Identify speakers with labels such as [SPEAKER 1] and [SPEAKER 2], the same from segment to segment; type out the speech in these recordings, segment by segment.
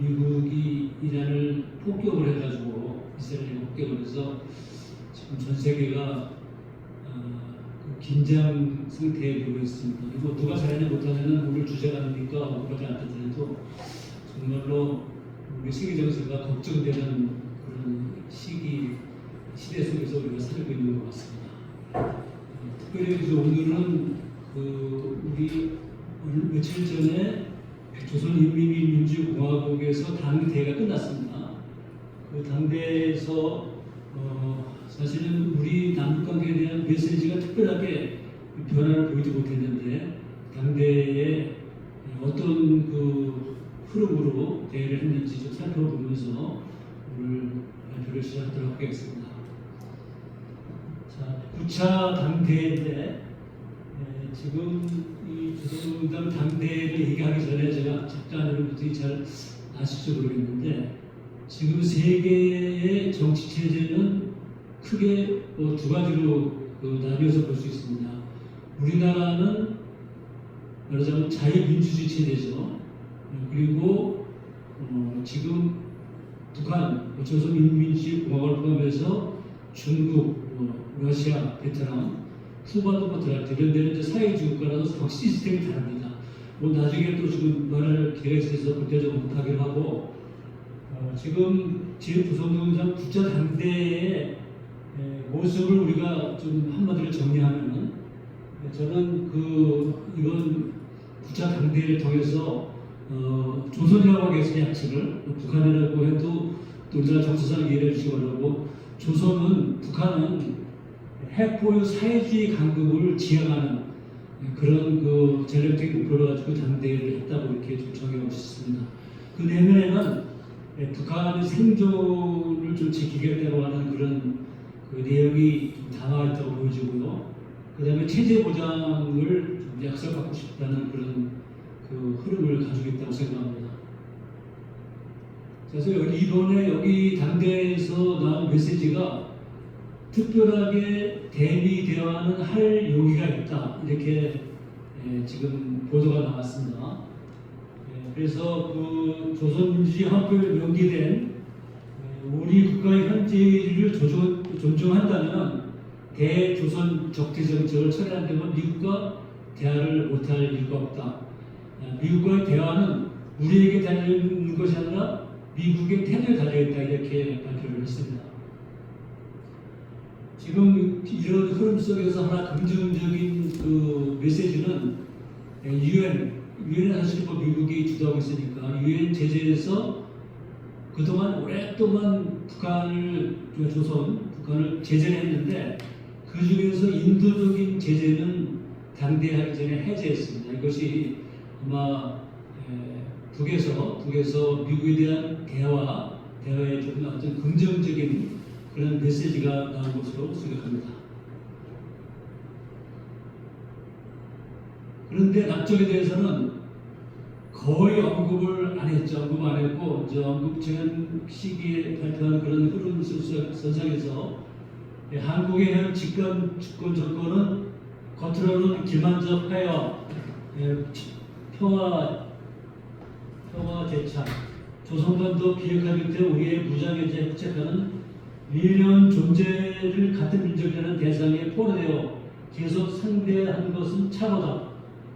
[SPEAKER 1] 미국이 이란을 폭격을 해가지고 이스라엘이 폭격을 해서 지금 전 세계가 그 긴장 상태에 놓여 있습니다. 그리고 누가 잘하냐 못하냐는 오늘 주제가 아니니까 언급하지 않더라도 정말로 우리 세계 정세가 걱정되는 그런 시대 속에서 우리가 살고 있는 것 같습니다. 특별히 오늘은 우리 며칠 전에 조선인민민주공화국에서 당대회가 끝났습니다. 그 당대회에서 사실은 우리 남북관계에 대한 메시지가 특별하게 변화를 보이지 못했는데 당대회에 어떤 그 흐름으로 대회를 했는지 좀 살펴보면서 오늘 발표를 시작하도록 하겠습니다. 자, 9차 당대회인데 지금 이 조선민주당 당대회를 얘기하기 전에 제가 잠깐 여러분들이 잘 아실지 모르겠는데 지금 세계의 정치 체제는 크게 두 가지로 나뉘어서 볼 수 있습니다. 우리나라는 말하자면 자유민주주의 체제죠. 그리고 지금 북한, 조선인민주주의공화국을 포함해서 중국, 러시아, 베트남, 쿠바도 들어갈 때 이런 데는 이제 사회주의 국가라서 시스템이 다릅니다. 나중에 또 지금 말할 기회가 있어서 그때 좀 언급하기로 하고 지금 조선민주당 9차 당대의 모습을 우리가 좀 한마디로 정리하면은 저는 이번 9차 당대를 통해서 조선이라고 하겠습니다. 약칭을 북한이라고 해도 또 우리나라 정서상 이해해 주시기 바라고 북한은 핵보유 사회주의 강국을 지향하는 그런 전략적인 목표를 가지고 당대회를 했다고 이렇게 좀 정해보고 싶습니다. 그 내면에는 북한의 생존을 좀 지키겠다고 하는 그런 내용이 좀 담아 있다고 보여지고요. 그 다음에 체제 보장을 좀 약속하고 싶다는 그런 흐름을 가지고 있다고 생각합니다. 그래서 이번에 여기 당대에서 나온 메시지가 특별하게 대미 대화는 할 용의가 있다 이렇게 지금 보도가 나왔습니다. 그래서 조선민주주의 헌법에 명기된 우리 국가의 현재를 존중한다면 대조선 적대 정책을 철회한다면 미국과 대화를 못할 이유가 없다. 미국과의 대화는 우리에게 달려있는 것이 아니라 미국의 태도에 달려있다 이렇게 발표를 했습니다. 지금 이런 흐름 속에서 하나 긍정적인 메시지는 유엔은 사실 미국이 주도하고 있으니까 유엔 제재에서 그동안 오랫동안 북한을 제재를 했는데 그 중에서 인도적인 제재는 당대하기 전에 해제했습니다. 이것이 아마 북에서 미국에 대한 대화에 좀 어떤 긍정적인 그런 메시지가 나온 것으로 생각합니다. 그런데 남쪽에 대해서는 거의 언급을 안 했죠. 언급 안 했고 언급 전 시기에 발표한 그런 흐름 선상에서 한국의 현 집권 정권은 겉으로는 기만적 회화, 평화 재창, 조선반도 비핵화될 때 우리의 무장해제 획책하는 밀려온 존재를 같은 민족이라는 대상에 포로되어 계속 상대하는 것은 착오다.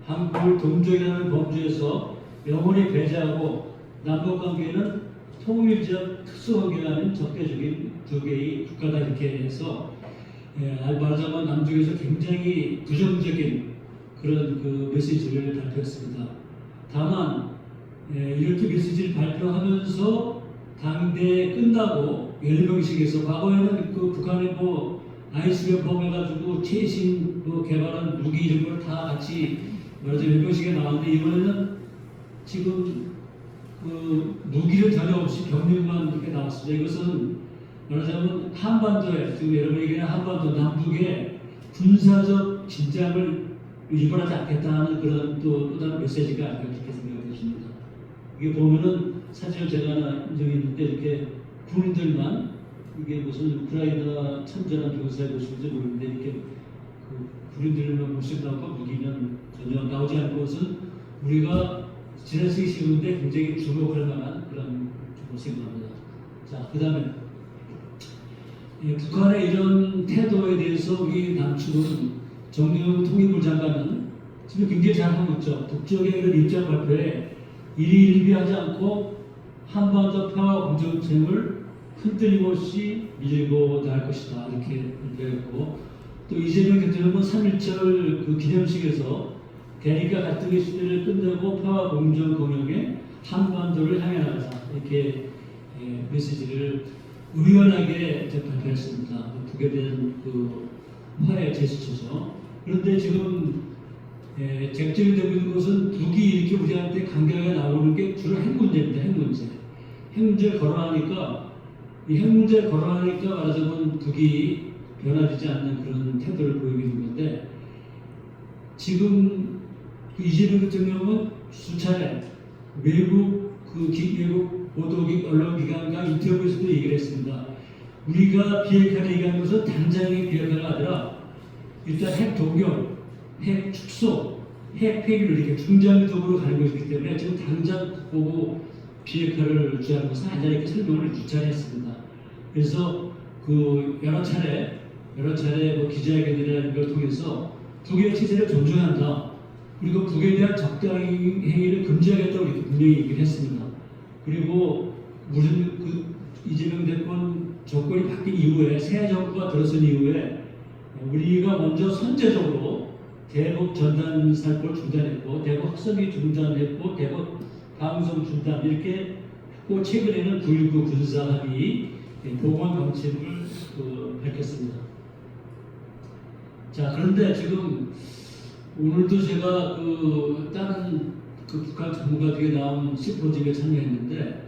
[SPEAKER 1] 한국을 동족이라는 범주에서 영원히 배제하고 남북관계는 통일적 특수관계라는 적대적인 두 개의 국가다 이렇게 해서 말하자면 남쪽에서 굉장히 부정적인 그런 메시지를 발표했습니다. 다만 이렇게 메시지를 발표하면서 당대 끝나고 연립형식에서 과거에는 북한의 아이스를 포함해가지고 최신 개발한 무기 이런 걸 다 같이 말하자면 연립형식에 나왔는데 이번에는 지금 무기를 전혀 없이 병력만 이렇게 나왔습니다. 이것은 말하자면 한반도에 지금 여러분 얘기하는 한반도 남북의 군사적 진작을 일본하지 않겠다는 그런 또 다른 메시지가 아닐까 그렇게 생각되십니다. 이게 보면은 사진을 제가 하나 인정했는데 이렇게 군인들만 이게 무슨 우크라이나 참전한 병사의 모습인지 모르는데 이렇게 군인들만 모습 나오고 무기는 전혀 나오지 않은 것은 우리가 지난 쓰기 쉬운데 굉장히 주목할 만한 그런 쪽으로 생각합니다. 자, 그 다음에 북한의 이런 태도에 대해서 우리 남측은 정세훈 통일부 장관은 지금 굉장히 잘하고 있죠. 북쪽의 그런 입장 발표에 일희일비하지 않고 한반도 평화 공정책을 흔들림 없이 밀고 나갈 것이다 이렇게 발표했고, 또 이재명 대통령은 3.1절 그 기념식에서 대립과 갈등의 시대를 끝내고 평화 공정 공영의 한반도를 향해 나가자 이렇게 메시지를 의연하게 발표했습니다. 북에 대한 그 화해 제스처죠. 그런데 지금 쟁점이 되고 있는 것은 북이 이렇게 우리한테 강경하게 나오는 게 주로 핵 문제입니다. 핵 문제. 핵 문제를 거론하니까 이 핵 문제를 거론하니까 말하자면 북이 변화되지 않는 그런 태도를 보이고 있는 건데, 지금 이재명 대통령은 수차례 외국 외국 보도기 언론기관과 인터뷰에서도 얘기를 했습니다. 우리가 비핵화를 얘기하는 것은 당장의 비핵화가 아니라 일단 핵 동결, 핵 축소, 핵 폐기를 이렇게 중장기적으로 가는 것이기 때문에 지금 당장 보고 비핵화를 주장하는 것은 아니라 이렇게 설명을 유찰했습니다. 그래서 그 여러 차례 뭐 기자회견이라는 걸 통해서 북의 체제를 존중한다. 그리고 북에 대한 적당 행위를 금지하겠다고 이렇게 분명히 얘기를 했습니다. 그리고 무슨 이재명 대권 정권이 바뀐 이후에 새 정부가 들어선 이후에 우리가 먼저 선제적으로 대북 전단 살포를 중단했고, 대북 확성기 중단했고, 대북 방송 중단 이렇게 했고, 최근에는 9.19 군사 합의 보건 방침을 밝혔습니다. 자, 그런데 지금 오늘도 제가 다른 북한 전문가들이 나온 심포지엄에 참여했는데,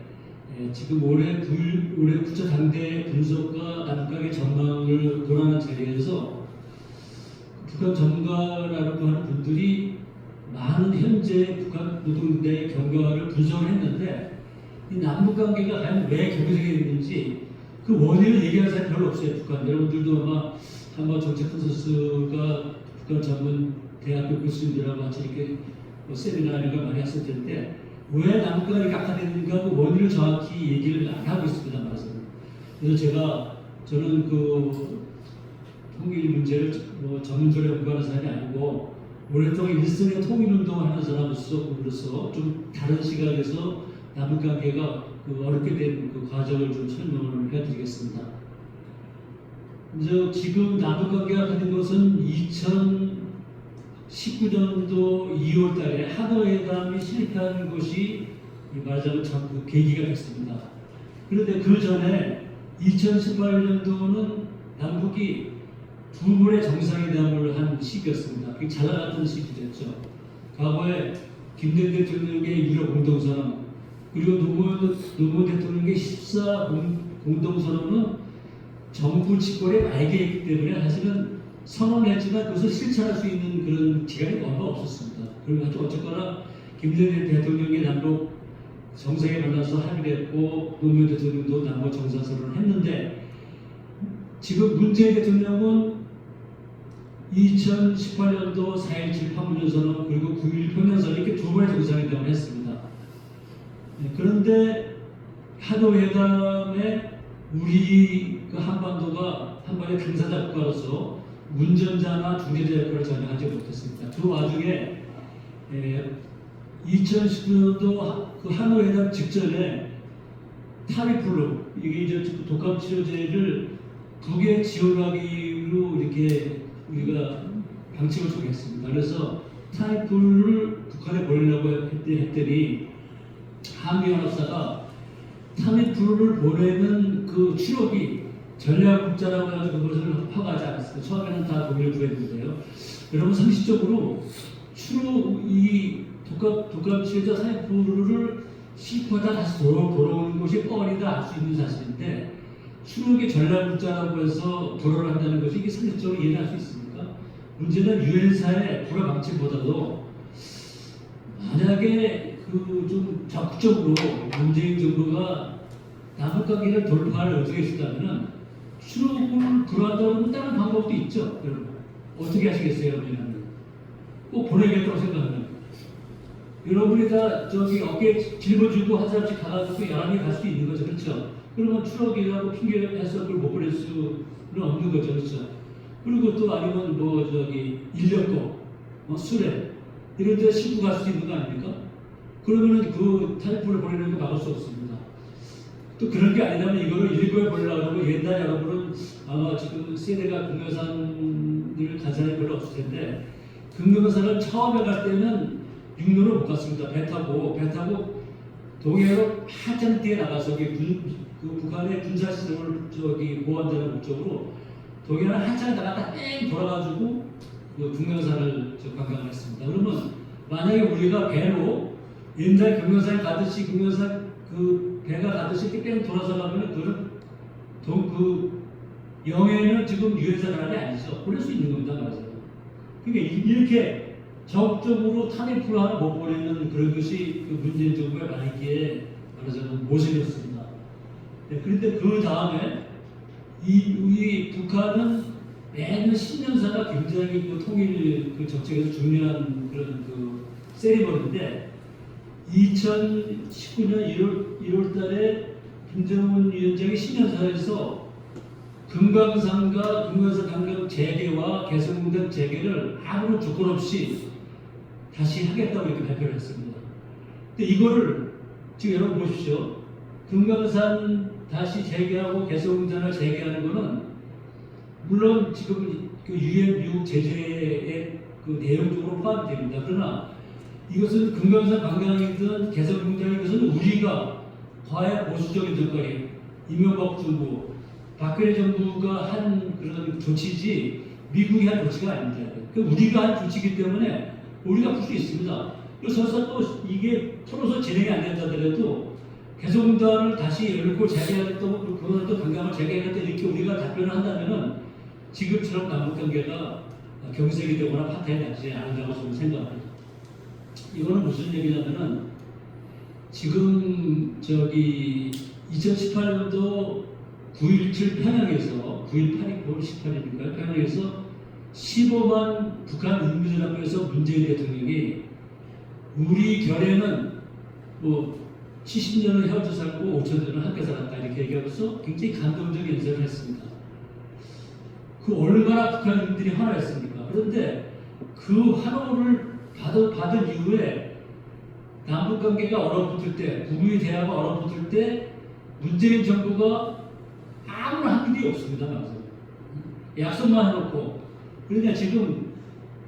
[SPEAKER 1] 지금 올해 국제 당대 분석과 남북관계 전망을 고려하는 자리에서 북한 전문가라고 하는 분들이 많은 현재 북한 노동대의 경과를 분석을 했는데, 이 남북관계가 과연 왜 경색이 됐는지 그 원인을 얘기하는 사람이 별로 없어요. 북한 여러분들도 아마 한번 정책 컨서스가 북한 전문 대학교 교수님들하고 같이 이렇게 세미나 이런 걸 많이 했을 텐데, 왜 남북관계가 악화됐는가 그 원인을 정확히 얘기를 안 하고 있습니다. 말해서. 그래서 저는 통일 문제를 전문적으로 연구하는 사람이 아니고 오랫동안 일선의 통일운동을 하는 사람으로서 좀 다른 시각에서 남북관계가 어렵게 된 그 과정을 좀 설명을 해드리겠습니다. 지금 남북관계가 되는 것은 2019년도 2월달에 하노이회담이 실패한 것이 말하자면 그 계기가 됐습니다. 그런데 그 전에 2018년도는 남북이 두 번의 정상회담을 한 시기였습니다. 그게 잘 나갔던 시기였죠. 과거에 김대중 대통령의 유럽 공동선언, 그리고 노무현 대통령의 14 공동선언은 정부 집권에 말개했기 때문에 사실은 선언했지만 그것을 실천할 수 있는 그런 기간이 얼마 없었습니다. 그리고 어쨌거나 김대중 대통령의 남북 정상에 만나서 합의를 했고, 노무현 대통령도 남북 정상선언을 했는데, 지금 문재인 대통령은 2018년도 4.17 판문점선언 그리고 9.11 평양선언 이렇게 두 번의 정상회담을 했습니다. 그런데 하노이회담에 우리 한반도가 한반도의 당사자 국가로서 운전자나 중재자 역할을 전혀 하지 못했습니다. 그 와중에 2019년도 그 하노이회담 직전에 타미플루, 이게 이제 독감 치료제를 북에 지원하기로 이렇게 우리가 방침을 정했습니다. 그래서 타미플루를 북한에 보내려고 했더니 한미연합사가 타미플루를 보내는 그 치료기 전략국자라고 해서 그것을 허가하지 않았어요. 처음에는 다 동의를 구했는데요. 여러분 상식적으로 이 독감 치료제 타미플루를 싣고다 다시 돌아오는 것이 뻔히다 알 수 있는 사실인데, 추록의 전략국자라고 해서 불어를 한다는 것이 이게 상식적으로 이해할 수 있습니까? 문제는 유엔사의 불어 방침보다도 만약에 좀 적극적으로 문재인 정부가 남북관계를 돌파할 의지가 있었다면 추록을 불어한다는 다른 방법도 있죠. 여러분 어떻게 하시겠어요? 여러분 꼭 보내겠다고 생각하면 여러분이 다 저기 어깨에 짊어지고 한 사람씩 가가지고 야람이 갈 수 있는 거죠, 그렇죠? 그러면 추억이라고 핑계를 해서 그걸 못 보낼 수는 없는 거죠, 그렇죠? 그리고 또 아니면 뭐 저기 인력거, 수레 이런 데 싣고 갈 수 있는 거 아닙니까? 그러면은 그 타이프를 보내는 거 막을 수 없습니다. 또 그런 게 아니라면 이거를 일부에 보려고 하면 옛날 여러분은 아마 지금 세대가 금강산을 간 사람이 별로 없을 텐데 금강산을 처음에 갈 때는 육로로 못 갔습니다. 배 타고 동해로 한참 뒤에 나가서 그 북한의 군사시설을 저기 보호한다는 목적으로 동해를 한참 나갔다 뺑 돌아가지고 그 금강산을 관광을 했습니다. 그러면 만약에 우리가 배로 옛날 금강산 가듯이 금강산 그 배가 가듯이 이렇게 뺑 돌아서 가면은 그 영해는 지금 유엔사 나라이 아니죠. 보낼 수 있는 겁니다, 맞아요. 그러니까 이렇게 적극적으로 탄핵을 하나 못 보내는 그런 것이 그 문재인 정부의 말기에 말하자면 모습이었습니다. 네, 그런데 그 다음에 우리 북한은 매년 10년사가 굉장히 그 통일 그 정책에서 중요한 그런 그 세리머니인데 2019년 1월 달에 김정은 위원장이 10년사에서 금강산 강경 재개와 개성공단 재개를 아무런 조건 없이 다시 하겠다고 이렇게 발표를 했습니다. 근데 이거를 지금 여러분 보십시오. 금강산 다시 재개하고 개성공단을 재개하는 거는 물론 지금 그 유엔 미국 제재의 그 내용적으로 포함이 됩니다. 그러나 이것은 금강산 관광이든 개성공단이든 우리가 과연 보수적인 정권이 이명박 정부, 박근혜 정부가 한 그런 조치지 미국이 한 조치가 아닙니다. 우리가 한 조치이기 때문에 우리가 풀 수 있습니다. 그래서 또 이게 풀어서 진행이 안 된다 하더라도 개성공단을 다시 열고 재개하겠다고 그거는 또 관광을 재개하겠다 이렇게 우리가 답변을 한다면은 지금처럼 남북관계가 경색이 되거나 파탄이 나지 않는다고 저는 생각합니다. 이거는 무슨 얘기냐면은 지금 저기 2018년도 9.17 평양에서 9.18이 9월 18일인가요? 평양에서 15만 북한 인민들 앞에서 문재인 대통령이 우리 결에는 뭐 70년을 헤어져 살고 5,000년을 함께 살았다 이렇게 얘기하면서 굉장히 감동적인 연설을 했습니다. 그 얼마나 북한 인민들이 환호했습니까? 그런데 그 환호를 받은 이후에 남북관계가 얼어붙을 때, 북미 대화가 얼어붙을 때 문재인 정부가 아무런 한 일이 없습니다. 약속만 해놓고 그러니까 지금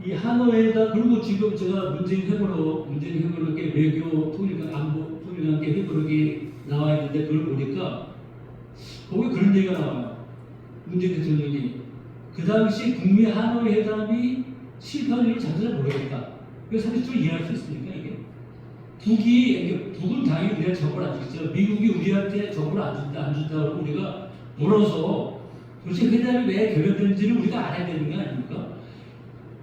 [SPEAKER 1] 이 하노이에다 그리고 지금 제가 문재인 회고록에 외교 통일관 안보 통일관계 회고록이 나와 있는데 그걸 보니까 거기 그런 얘기가 나와요. 문재인 대통령이 그 당시 북미 하노이 회담이 실패한 이유를 자체를 모르겠다. 그래서 상식적으로 이해할 수 있습니까 이게? 북은 당연히 우리한테 정보를 안 주겠죠. 미국이 우리한테 정보를 안 준다고 우리가 물어서 도대체 회담이 왜 결렬된지를 우리가 알아야 되는 거 아닙니까?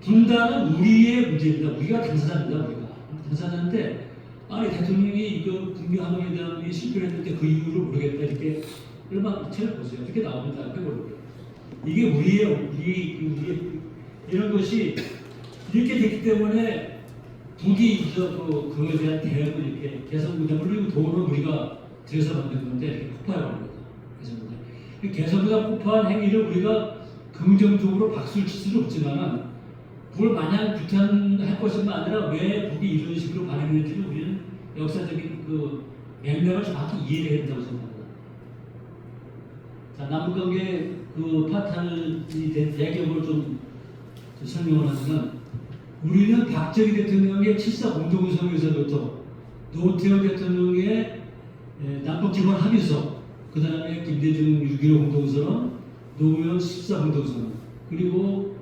[SPEAKER 1] 분단은 우리의 문제입니다. 우리가 당사자입니다. 우리가 당사자인데 아니 대통령이 이거 북미 하노이 회담이 실패했는데 그 이유를 모르겠다 이렇게 얼마 책을 보세요. 이렇게 나옵니다. 이게 우리의 이런 것이 이렇게 됐기 때문에 북이 그거에 대한 대응을 이렇게 개성공단 그리고 돈을 우리가 들여서 만든 건데 이렇게 폭파해버린 거죠. 개성공단 폭파한 행위를 우리가 긍정적으로 박수를 칠 수는 없지만 그걸 마냥 규탄할 것뿐만 아니라 왜 북이 이런 식으로 반응했는지를 우리는 역사적인 그 맥락을 정확히 이해해야 된다고 생각합니다. 자, 남북관계 그 파탄이 된 배경을 좀 설명을 하자면 우리는 박정희 대통령의 7.4 공동성에서부터 노태우 대통령의 남북기본 합의서 그 다음에 김대중 6.15 공동선언 노무현 14 공동선언 그리고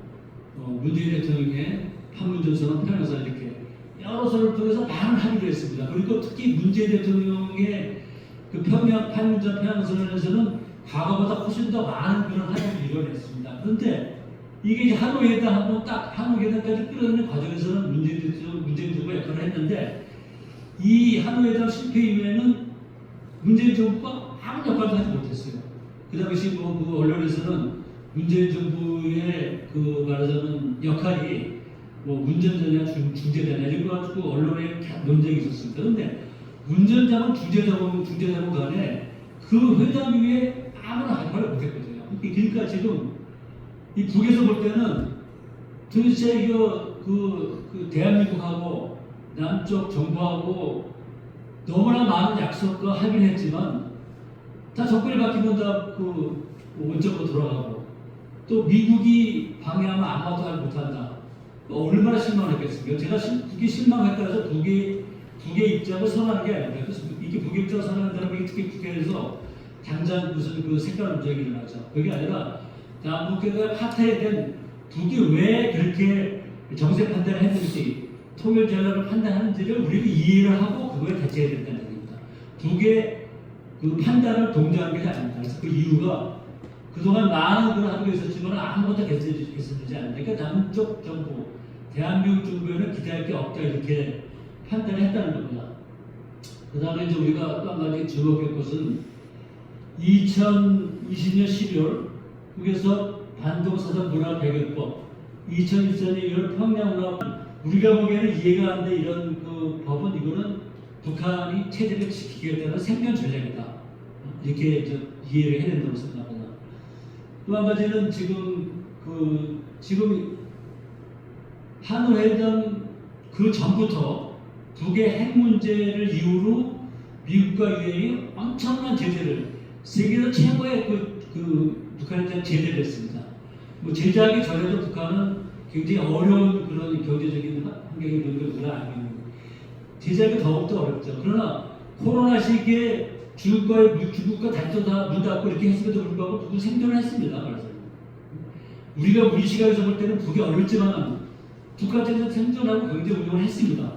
[SPEAKER 1] 문재인 대통령의 판문점선언 평양선언 이렇게 여러 선을 통해서 많은 합의를 했습니다. 그리고 특히 문재인 대통령의 그 판문점 평양선언에서는 과거보다 훨씬 더 많은 그런 합의를 이뤄냈습니다. 그런데 이게 이제 하노이 회담 한번 딱 하노이 회담까지 끌어내는 과정에서는 문재인 정부가 역할을 했는데 이 하노이 회담 실패 이후에는 문재인 정부가 아무 역할도 하지 못했어요. 그 당시 그 언론에서는 문재인 정부의 그 말하자면 역할이 뭐 운전자냐 중재자냐 이런 거 가지고 언론에 논쟁이 있었습니다. 그런데 운전자건 중재자건 간에 그 회담 이후에 아무나 할 말을 못했거든요. 그러니까 지금 이 북에서 볼 때는 도대체 이거 그 대한민국하고 남쪽 정부하고 너무나 많은 약속과 합의를 했지만 다 정권이 바뀌면 다 그 원점으로 돌아가고 또 미국이 방해하면 아무것도 못한다. 얼마나 실망했겠습니까? 제가 북이 실망했다 해서 북의 입장을 선언하는 게 아닙니다. 그래서 이게 북의 입장을 선언한다는 게 특히 북에서 당장 무슨 그 색깔 문제가 일어나죠. 그게 아니라 남북계가 파탄된 북이 왜 그렇게 정세 판단을 했는지 통일 전략을 판단하는지를 우리가 이해를 하고 그거에 대처해야 된다는 얘기입니다. 북의 그 판단을 동조하는 게 아닙니다. 그래서 그 이유가 그동안 많은 그런 합의가 있었지만 아무것도 개선되지 않는다. 그러니까 남쪽 정부, 대한민국 정부에는 기대할 게 없다 이렇게 판단을 했다는 겁니다. 그 다음에 이제 우리가 또 한 가지 주목할 것은 2020년 12월 북에서 반동사상 문화 배경법 2014년 1월 평양문화 우리가 보기에는 이해가 안 돼 이런 그 법은 이거는 북한이 체제를 지키겠다는 생존 전략이다 이렇게 이해를 해야 된다고 생각합니다. 또 한 가지는 지금 한일 회담 그 전부터 북의 핵 문제를 이유로 미국과 유엔이 엄청난 제재를 세계에서 최고의 북한에 대한 제재를 했습니다. 뭐 제재하기 전에도 북한은 굉장히 어려운 그런 경제적인 환경에 있는 걸 우리가 알고 있는 거예요. 제재하기 더욱더 어렵죠. 그러나 코로나 시기에 중국과 다리도 다 문 닫고 이렇게 했음에도 불구하고 북은 생존을 했습니다. 그래서 우리가 우리 시각에서 볼 때는 북이 어렵지만 북한에서 생존하고 경제 운영을 했습니다.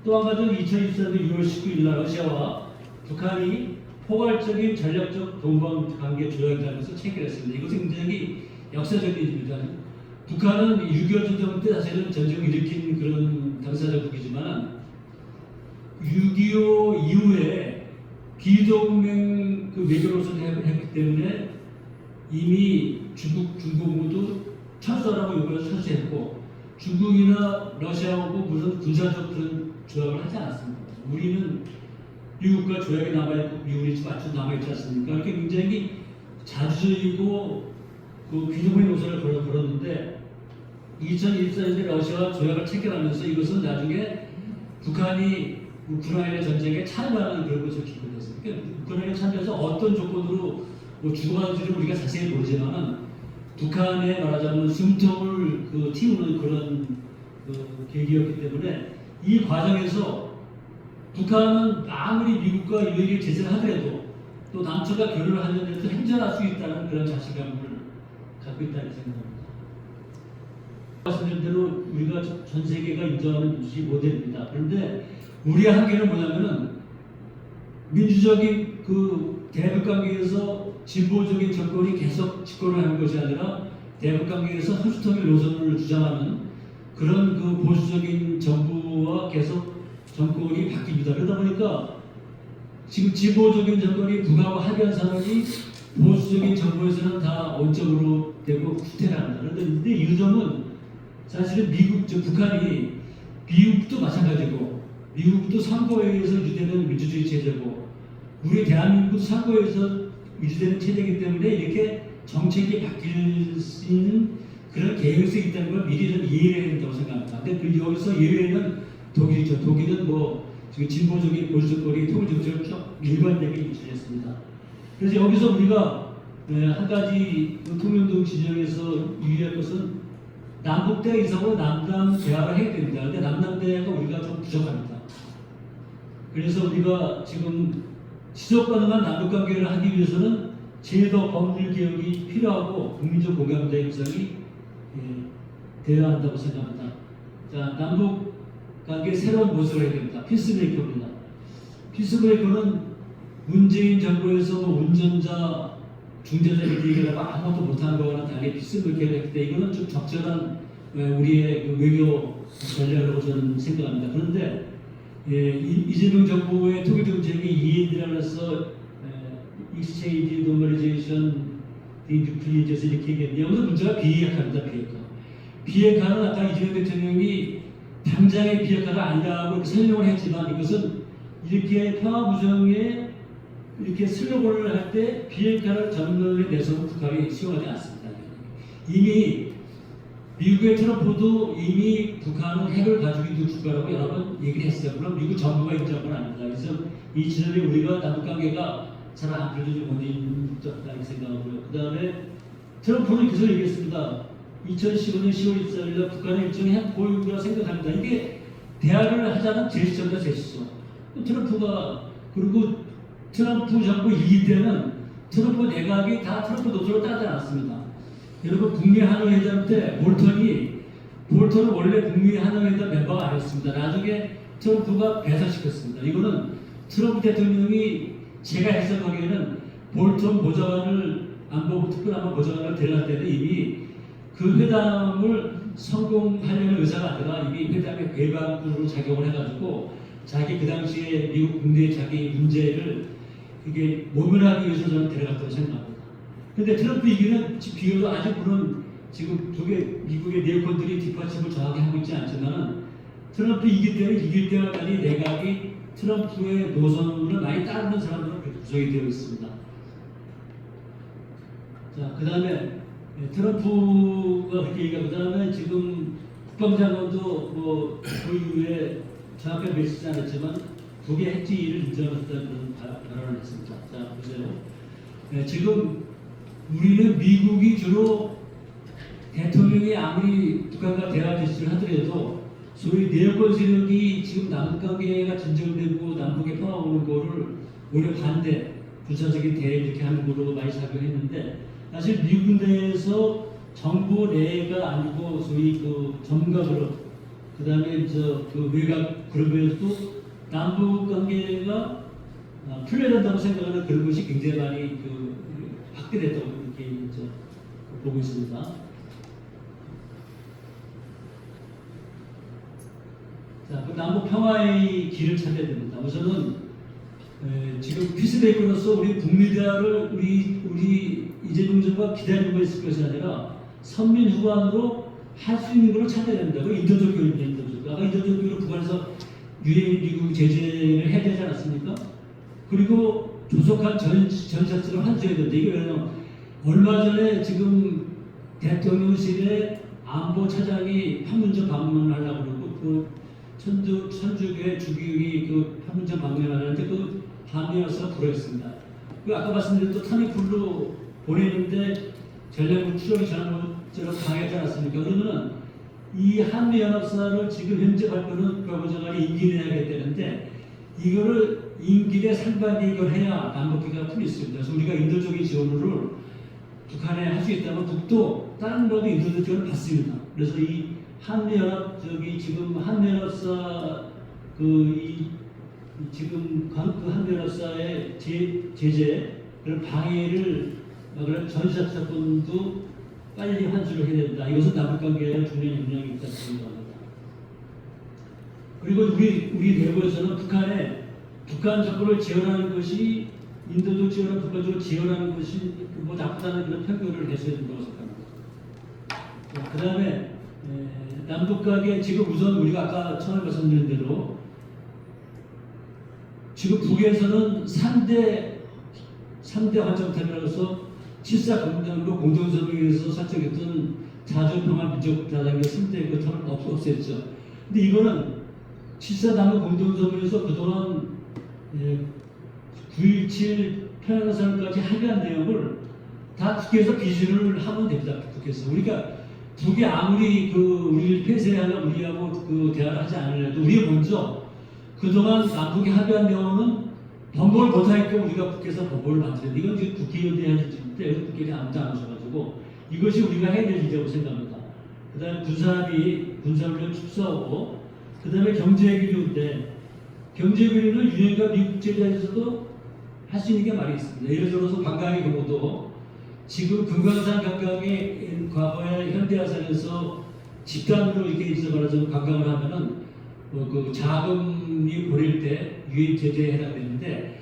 [SPEAKER 1] 또 한 가지는 2024년 6월 19일 날 러시아와 북한이 포괄적인 전략적 동방 관계 조약을 하면서 체결했습니다. 이것은 굉장히 역사적인 일입니다. 북한은 6.25 전쟁 때 사실은 전쟁을 일으킨 그런 당사자국이지만 6.25 이후에 비동맹 그 외교로서는 했기 때문에 이미 중국도 철수하라고 요구해서 철수했고 중국이나 러시아하고 무슨 군사적 그런 조약을 하지 않았습니다. 우리는 미국과 조약이 남아있고 미국이 맞춰 남아있지 않습니까? 이렇게 굉장히 자주적이고 그 비동맹 노선을 걸었는데 2014년에 러시아와 조약을 체결하면서 이것은 나중에 북한이 우크라이나 전쟁에 참여하는 그런 것을 기록을 했습니다. 그러니까 우크라이나 참여해서 어떤 조건으로 주고하는지를 우리가 자세히 모르지만 북한에 말하자면 숨통을 틔우는 그런 계기였기 때문에 이 과정에서 북한은 아무리 미국과 유엔이 제재를 하더라도 또 남쪽과 교류를 하려고 행전할 수 있다는 그런 자신감을 갖고 있다는 생각합니다. 말씀드린 대로 우리가 전 세계가 인정하는 유지 모델입니다. 그런데 우리의 한계는 뭐냐면은 민주적인 그 대북 관계에서 진보적인 정권이 계속 집권을 하는 것이 아니라 대북 관계에서 한수통일 노선을 주장하는 그런 그 보수적인 정부와 계속 정권이 바뀝니다. 그러다 보니까 지금 진보적인 정권이 북하고 합의한 사람이 보수적인 정부에서는 다 원점으로 되고 후퇴를 합니다. 그런데 이 점은 사실은 북한이 미국도 마찬가지고 미국도 선거에 의해서 유지되는 민주주의 체제고 우리 대한민국도 선거에 의해서 유지되는 체제이기 때문에 이렇게 정책이 바뀔 수 있는 그런 개연성이 있다는 걸 미리 좀 이해해야 된다고 생각합니다. 근데 여기서 예외는 독일이죠. 독일은 지금 진보적인 보수적거리 통일정책을 쭉 일관되게 유지했습니다. 그래서 여기서 우리가 한 가지 통일운동 진영에서 유의할 것은 남북대 이상으로 남남 대화를 해야 됩니다. 그런데 남남 대화가 우리가 좀 부족합니다. 그래서 우리가 지금 지속 가능한 남북 관계를 하기 위해서는 제도 법률 개혁이 필요하고 국민적 공감대 형성이 되어야 한다고 생각합니다. 자, 남북 관계 새로운 모습을 해야 됩니다. 피스메이커입니다. 피스메이커는 문재인 정부에서 운전자, 중재자 이렇게 얘기하고 아무것도 못하는 거와는 달리 피스메이커를 했기 때문에 이거는 좀 적절한 우리의 그 외교 전략이라고 저는 생각합니다. 그런데 이재명 정부의 통일 정책이 이해들어서 익스체인지 노멀리제이션 디뉴클리제에서 이렇게 얘기했는데 여기서 문제가 비핵화입니다. 비핵화. 비핵화는 아까 이재명 대통령이 당장의 비핵화가 아니라고 설명을 했지만 이것은 이렇게 평화무정에 이렇게 슬로건을 할 때 비핵화를 전면에 내서는 북한이 수용하지 않습니다. 이미 미국의 트럼프도 이미 북한은 핵을 가지고 있는 국가라고 여러 번 얘기를 했어요. 물론 미국 정부가 인정한 건 아닙니다. 그래서 이 지점에 우리가 남북관계가 잘 안 풀려질 원인이 있다고 생각하고요. 그 다음에 트럼프는 계속 얘기했습니다. 2015년 10월 24일 북한의 일종의 핵 보유국이라 생각합니다. 이게 대화를 하자는 제스처입니다. 제스처. 트럼프가 그리고 트럼프 정부 2기 때는 트럼프 내각이 다 트럼프 노선을 따지 않았습니다. 여러분 북미 한일회담 때 볼턴은 원래 북미 한일회담 멤버가 아니었습니다. 나중에 트럼프가 배설시켰습니다. 이거는 트럼프 대통령이 제가 해석하기에는 볼턴 보좌관을 안보부 특별안보 보좌관을 데려갈 때는 이미 그 회담을 성공하려는 의사가 아니라 이미 회담의 배반으로 작용을 해가지고 자기 그 당시에 미국 국내 자기 문제를 이게 모면하기 위해서 저는 데려갔다고 생각합니다. 근데 트럼프 이기는 비교도 아직은 지금 미국의 네오콘들이 뒷받침을 정확히 하고 있지 않지만 트럼프 이길 때까지 내각이 트럼프의 노선을 많이 따르는 사람들은 그렇게 구성이 되어 있습니다. 자, 그 다음에 트럼프가 그렇게 얘기하고 그 다음에 지금 국방장관도 그 이후에 정확하게 밝히지 않았지만 북의 핵지위를 인정했다는 그런 발언을 했습니다. 자, 보세요. 지금 우리는 미국이 주로 대통령이 아무리 북한과 대화 제스처를 하더라도 소위 네오콘 세력이 지금 남북관계가 진정되고 남북의 평화 오는 거를 오히려 반대, 부차적인 대회 이렇게 하는 걸로 많이 작용했는데 사실 미국 내에서 정부 내가 아니고 소위 그 전문가 그룹, 그 다음에 그 외곽 그룹에서도 남북 관계가 풀려야 된다고 생각하는 그런 것이 굉장히 많이 확대됐다고 이렇게 보고 있습니다. 자, 그 남북 평화의 길을 찾아야 됩니다. 우선은 지금 피스메이커로서 우리 북미대화를 우리 이재명 정부가 기다리고 있을 것이 아니라 선민 후반으로 할 수 있는 걸 찾아야 됩니다. 그 인도적 교육입니다. 인도적. 아까 인도적 교육을 북한에서 유엔 미국 제재를 해야 되지 않았습니까? 그리고 조속한 전사들을 환수해야 된다. 이게 왜냐면 얼마 전에 지금 대통령실에 안보 차장이 판문점 방문을 하려고 그러고 그 천주교회 주기율이 그 판문점 방문을 하는데 그 한미연합사가 불어있습니다. 그 아까 말씀드린 또 타미풀로 보내는데 전략국 추정이 전화처럼 강하지 않았습니까? 그러면은 이 한미연합사를 지금 현재 발표는 국가보좌관이 임기 내야 되는데 이거를 임기 내 상반기 이걸 해야 남북기가 풀릴 수 있습니다. 그래서 우리가 인도적인 지원을 북한에 할 수 있다면 북도 다른 것도 인도적 지원을 받습니다. 그래서 이 한미연합 지금 한미연합사 지금 그 한미연합사의 제재 그런 방해를 그런 전시작전도 빨리 환수를 해야 된다. 이것은 남북관계에 중요한 영향이 있다고 생각합니다. 그리고 우리 내부에서는 북한 정부를 지원하는 것이 인도적 지원을 북한적으로 지원하는 것이 뭐 나쁘다는 그런 편견을 해소해야 된다고 생각합니다. 그 다음에 남북관계 지금 우선 우리가 아까 처음에 말씀드린 대로 지금 북에서는 3대 환정탑이라서 7.4 공동선언에서 설정했던 자주평화 민족 다단계 3대 그 탑을 없앴죠. 근데 이거는 7.4 공동선언에서 그동안 9.17 평양선언까지 합의한 내용을 다 북에서 비준을 하면 됩니다. 북에서 북이 아무리 우리를 폐쇄하려 우리하고 대화를 하지 않으려도 우리가 먼저 그동안 남북이 합의한 내용은 번복을 못하니까 우리가 북에서 번복을 만들었는데 이건 지금 국회의원들이 때 국회의원이 아무도 안 오셔가지고 이것이 우리가 해야 될 일이라고 생각합니다. 그 다음에 군사훈련 축소하고 그 다음에 경제기류인데 경제기류는 유엔과 미국 제재에서도 할 수 있는 게 많이 있습니다. 예를 들어서 관광의 경우도 지금 금강산 관광이 과거에 현대화산에서 집단으로 이렇게 있어 말하자면 관광을 하면은 그 자금이 보낼 때 유엔 제재에 해당되는데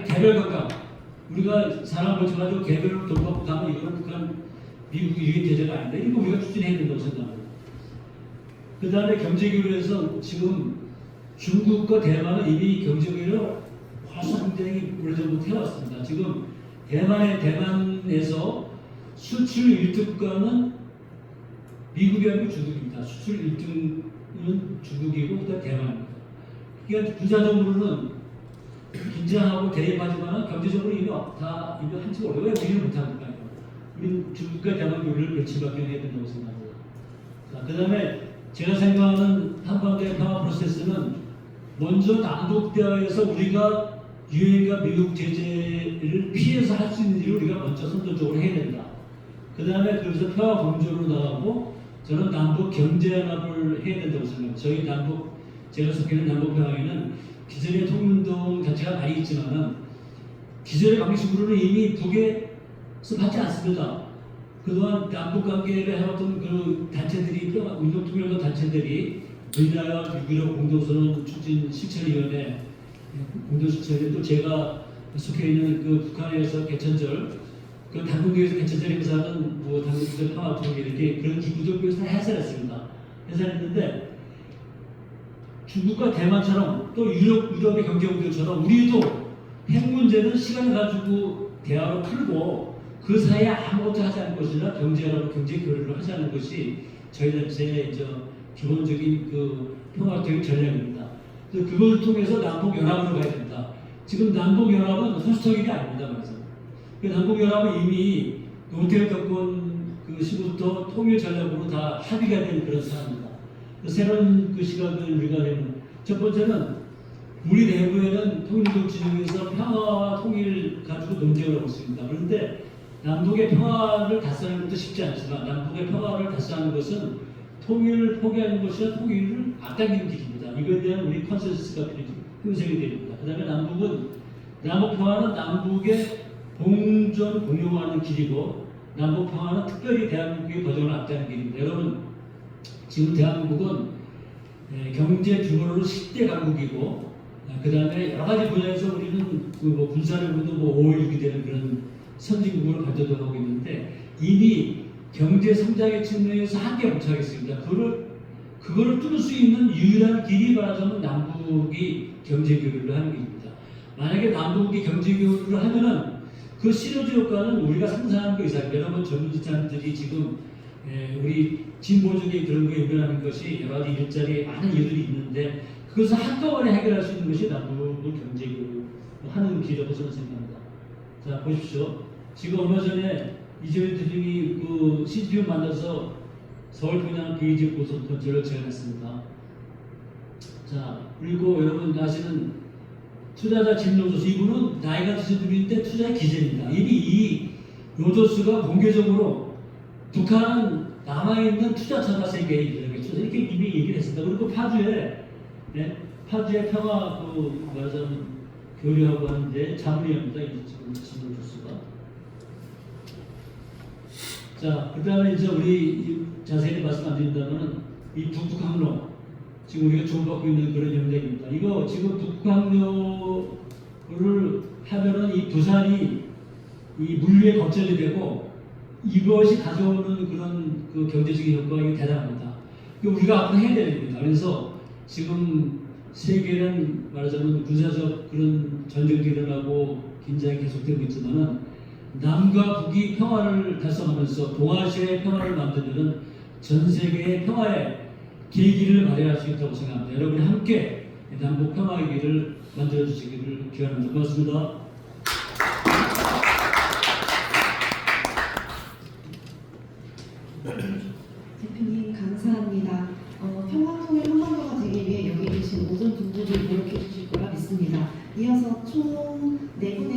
[SPEAKER 1] 개별 관광 우리가 사람 모셔가지고 개별로 돈 받고 가면 이거는 북한 미국 유엔 제재가 아닌데 이거 우리가 추진해야 된다고 생각합니다. 그 다음에 경제교류에서 지금 중국과 대만은 이미 경제교류를 벌써 굉장히 오래전부터 해왔습니다. 지금 대만에서 수출 1등 국가는 미국이 아니고 중국입니다. 수출 1등은 중국이고 그다음 대만입니다. 그러니까 군사적으로는 긴장하고 대립하지만 경제적으로 이미 한치 오래 왜 우리는 못합니까? 우리는 중국과 대만 교류를 며칠밖에 해야 된다고 생각합니다. 자, 그 다음에 제가 생각하는 한반도의 평화 프로세스는 먼저 남북 대화에서 우리가 유엔과 미국 제재를 피해서 할 수 있는 일을 우리가 먼저 선도적으로 해야 된다. 그 다음에 그래서 평화 공조로 나가고 저는 남북 경제연합을 해야 된다고 생각합니다. 저희 제가 속해 있는 남북평화에는 기존의 통일운동 자체가 많이 있지만은 기존의 방식으로는 이미 북에서 받지 않습니다. 그동안 남북관계를 해왔던 그 단체들이, 운동통일과 단체들이 우리나라 6.15 공동선언 추진 실천위원회, 공동실천위원회, 또 제가 속해 있는 그 북한에서 개천절, 그 당국에서 개천절 행사는 뭐 당국에서 평화통일 이렇게 그런 기구들 다 해설했습니다. 해설했는데 중국과 대만처럼 또 유럽의 경제국들처럼 우리도 핵 문제는 시간을 가지고 대화로 풀고 그 사이에 아무것도 하지 않을 것이나 경제라고 경제 교류를 하자는 것이 저희 단체의 기본적인 그 평화적인 전략입니다. 그것을 통해서 남북 연합으로 가야 된다. 지금 남북 연합은 소수적 일이 아닙니다. 그래서 그 남북 연합은 이미 노태우 정권 그 시부터 통일 전략으로 다 합의가 된 그런 사안입니다. 새로운 그 시각을 우리가 내는 첫 번째는 우리 내부에는 통일운동 진영에서 평화와 통일 가지고 논쟁을 하고 있습니다. 그런데 남북의 평화를 달성하는 것도 쉽지 않지만 남북의 평화를 달성하는 것은 통일을 포기하는 것이나 통일을 앞당기는 길입니다. 이거에 대한 우리 컨센서스가 형성이 됩니다. 그 다음에 남북 평화는 남북의 공존 공용하는 길이고 남북 평화는 특별히 대한민국의 거정을 앞당기는 길입니다. 여러분 지금 대한민국은 경제 규모로 10대 강국이고 그 다음에 여러 가지 분야에서 우리는 그 군사력으로도 5.16이 되는 그런 선진국으로 발전하고 있는데 이미 경제 성장의 측면에서 한계에 부착했습니다. 그거를 뚫을 수 있는 유일한 길이 말하자면 남북이 경제 교류를 하는 길입니다. 만약에 남북이 경제 교류를 하면은 그 시너지 효과는 우리가 상상하는 것 이상 여러분 전문직자들이 지금 우리 진보적인 그런 거에 연결하는 것이 여러 가지 일자리 많은 일들이 있는데 그것을 한꺼번에 해결할 수 있는 것이 남북을 경제 교류하는 길이라고 저는 생각합니다. 자 보십시오. 지금 얼마 전에 이재명 대통령이 그 CGP 만나서 서울 평양 비이지 고속 건설을 제안했습니다. 자 그리고 여러분 아시는 투자자 진노조수 이분은 나이가 드신 분인데 투자의 기재입니다. 이미 이 노조수가 공개적으로 북한은 남아있는 투자처다 세계에 이렇게 이미 얘기를 했습니다. 그리고 파주에 평화 말하자면 교류하고 하는데 자문위원입니다. 지금 진노조수가. 자, 그 다음에 이제 우리 자세히 말씀 안 드린다면은 이 북북항로 지금 우리가 주목받고 있는 그런 영역입니다. 이거 지금 북북항로를 하면은 이 부산이 이 물류의 거점이 되고 이것이 가져오는 그런 그 경제적인 효과가 대단합니다. 우리가 앞으로 해야 되는 겁니다. 그래서 지금 세계는 말하자면 군사적 그런 전쟁도 일어나고 긴장이 계속되고 있지만은 남과 북이 평화를 달성하면서 동아시아의 평화를 만들면 전 세계의 평화의 계기를 마련할 수 있다고 생각합니다. 여러분이 함께 남북 평화의 길을 만들어 주시기를 기원합니다. 고맙습니다.
[SPEAKER 2] 대표님 감사합니다. 평화통일 한반도가 되기 위해 여기 계신 모든 분들이 노력해 주실 거라 믿습니다. 이어서 총 4분의